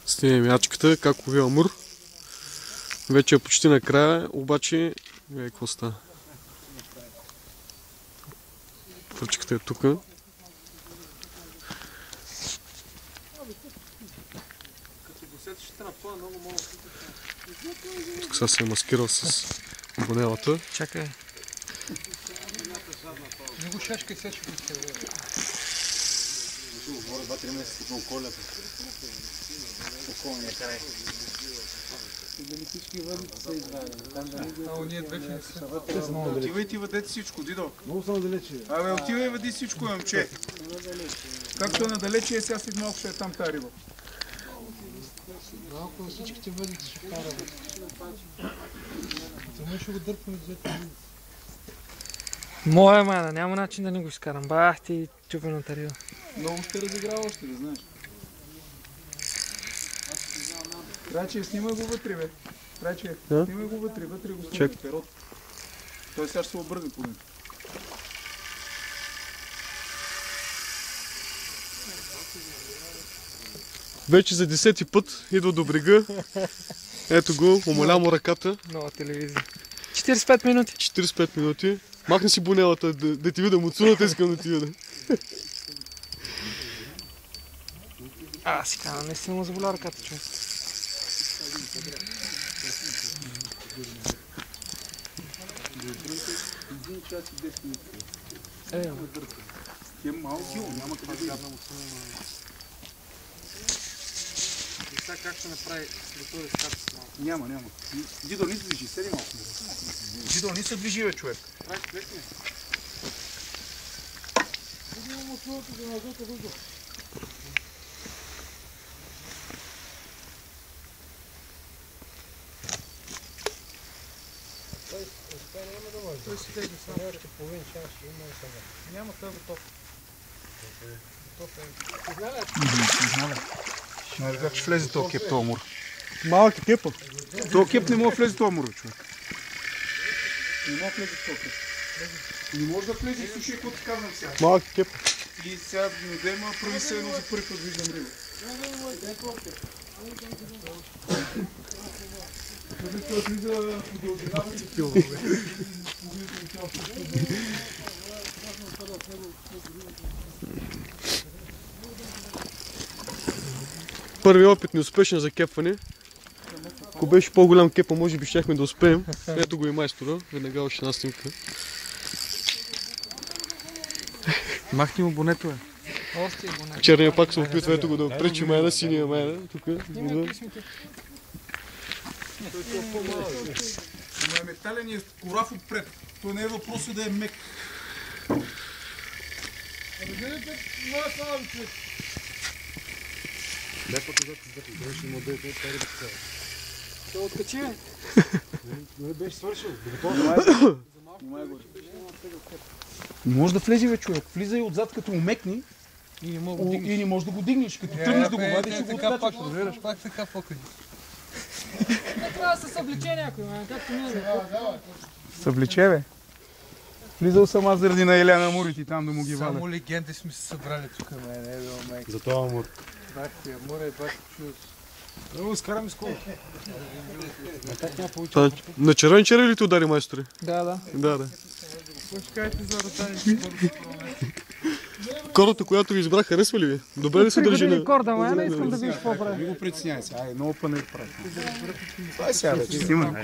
Снимем ячката, как лови амур. Вече е почти накрая, обаче какво става? Пръчката е тука. Тук сега се е маскирал с гонелата. Чакай. Не го шашкай, сега ще го изтегля. Говоря 2-3 месеца на околята. Околния край. Дали всички въдите са извадени? Ние вече не са. Отивай ти въдете всичко, Дидо. Много съм далече. Абе, отивай въди всичко, момче. Както е надалече, сега след малко ще е там тази риба. Малко на всичките въдите ще вкараме. Само ще го дърпаме двете въдите. Моя мана, няма начин да не го изкарам. Бах ти чупената риба. Много ще разиграва още, да знаеш. Траче, снимай го вътре, бе. Траче, снимай го вътре го снимай перот. Той сега ще се обърне по него. Вече за 10-ти път идва до брега. Ето го, умоля му ръката. Нова телевизия. 45 минути. 45 минути. Махни си бунелата, да ти видя муцуната, искам да ти видя. Си казвам, не си му заболя ръката, човек. Един час и 10 минути. Е малки, няма къде да ядна. Сега как ще направи готови ската с малко? Няма. Дидо, не се движи, седи малко. Дидо, не се движи, бе, човек. Прави човек не. Той си дай да сам. Още половин час ще има и сега. Няма, той е готов. Готов е. Знаеш как ще влезе този кеп, този амур? Малък е кепа. Този кеп не може да влезе този амур, човек. Не може да влезе този кеп. Не може да влезе, слушай, какво ти казвам сега. Малък е кепа. И сега не дай ма прави се едно за първи път виждам риба. Първи опит неуспешен за кепване. Ако беше по-голям кепа, може би щяхме да успеем. Ето го и майстора. Веднага още една снимка. Махни му бонето, бе. Още е бонето. Черния пак се опитва, ето го да отпречи майна, синия майна. Тук. Но е метален и е кораф отпред. То не е въпросът да е мек. Ще откачи, бе. Не беше свършил. Не може да влезе, бе, човек. Влиза и отзад като умекни И не мога да дигнеш. и не можеш да го дигнеш. Като тръгнеш да го вадиш, ще го откачаш, разбираш. Пак така покъди. Не трябва да се събличе някой, както ние. Съвлече, бе. Влизал съм аз заради на Еляна Мурити там да му ги валя. Само легенди сме се събрали тук, не е било мек. За това амур. Бах ти, амур е бах чуз. Трябва да скараме с кола. На червен червен ли те удари, майсторе? Да. Да. Какво ще кажете за ротани? Кората, която ви избрах, харесва ли ви? Добре ли се държи на... Рекорда, ма, не искам да видиш какво прави. Не го притесняй сега, много панер прави. Това е сега, бе, снимай.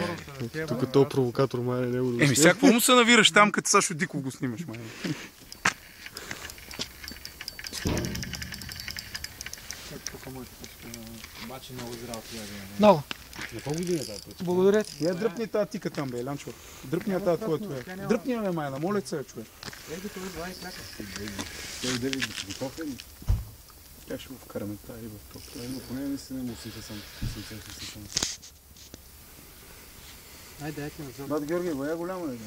Тук е този провокатор, май, не го да Еми, сега какво му се навираш там, като Сашо Диков го снимаш, май? Обаче много здрав тия. Много. На колко години е тази път? Благодаря ти. Я дръпни тази тика там, бе, Елянчо. Дръпни я тази твоя човек. Дръпни я, бе, майна, моля се, човек. Той иде ви готов е ли? Тя ще го вкараме тази риба в топ. Но поне не си не му си сам. Айде, дайте назад. Брат Георги, бая голямо е, бе.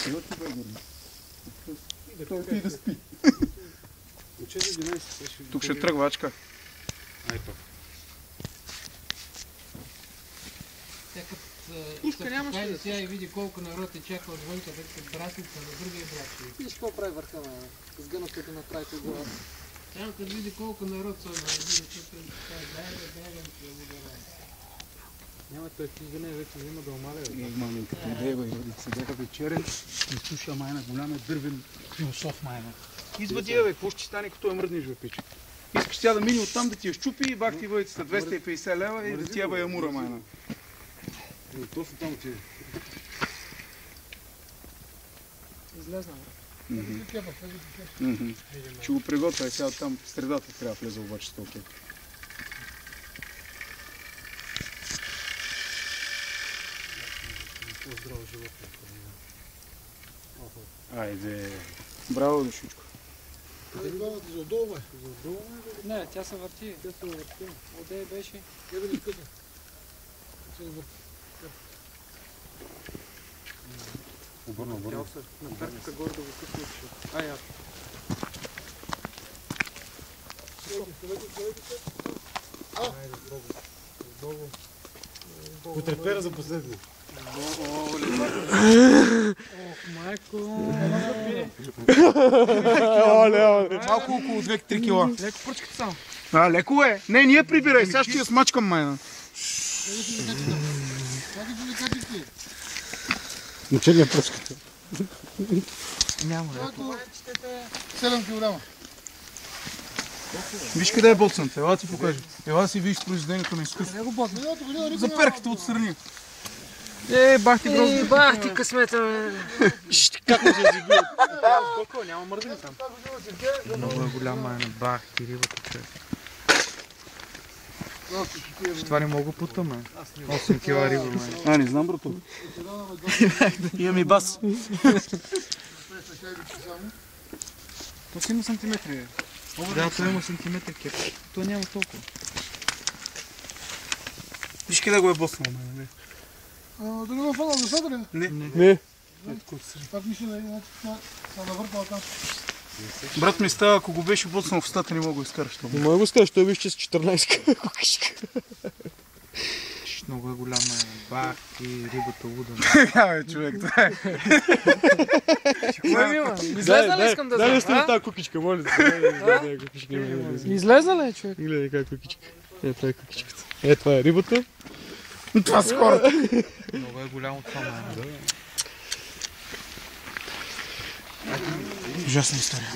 Ево ти, бе, Георги. Той отиде да спи. Тук ще тръгва ачка. Ай пак. Пушка нямаше да сега и види колко народ е чакал отвънка, дека братица на другия брат. Виж какво прави върха на сгънато да направите глава. Там като види колко народ са няма той стигане, вече взима да омаля. Имаме като идея, бе. Седяха вечерен, изслуша майна, голям дървен философ майна. Извади я, бе, какво ще стане, като я мръднеш, бе, пиче? Искаш тя да мине оттам, да ти я щупи и бах ти въйцата 250 лева и да ти я бе я мура майна. Точно там ти. Излезна. Ще го приготвя, сега там в средата трябва да влезе обаче с толкова. Здраво животно. Айде. Браво, душичко. За отдолу, бе. Не, тя се върти. Отде беше. Ева ли къде? Обърна. На перката горе да го късне. Ай, аз. Потрепера за последно. Майко. Малко около 2-3 кила. Леко пръчката само. Леко е. Не, ние прибирай, сега ще я смачкам майна. Началия пръската. Няма. 7 кг. Виж къде е боцната, ела ти покажа. Ела си виж произведението на изкуството. За перката отстрани. Бах ти грозно. Бах ти късмета, бе. Как му се изигли? Колко? Няма мърдани там. Много е голяма е на бах ти рибата, човек. Това не мога потъме. 8 кила риба, май. Не знам, брато. Имам и бас. То си има сантиметри, бе. Да, то има сантиметри, кеп. То няма толкова. Виж къде го е боснал, майна. Дали го фана до садър, ли? Не. Пак мисля да са навърпал там. Брат ми става, ако го беше боцнал в устата, не мога го изкараш това. Не мога го скажеш, той беше с 14 кукишка. Много е голяма е. Бах и рибата луда. Абе, човек, това е. Излезна ли искам да знам? Дай да стане знам, тази кукичка, моля те. Дай кукичка. Излезна ли, човек? Гледай как кукичка. Това е кукичката. Това е рибата. Това са хората. Много е голямо това, май. Ужасна история.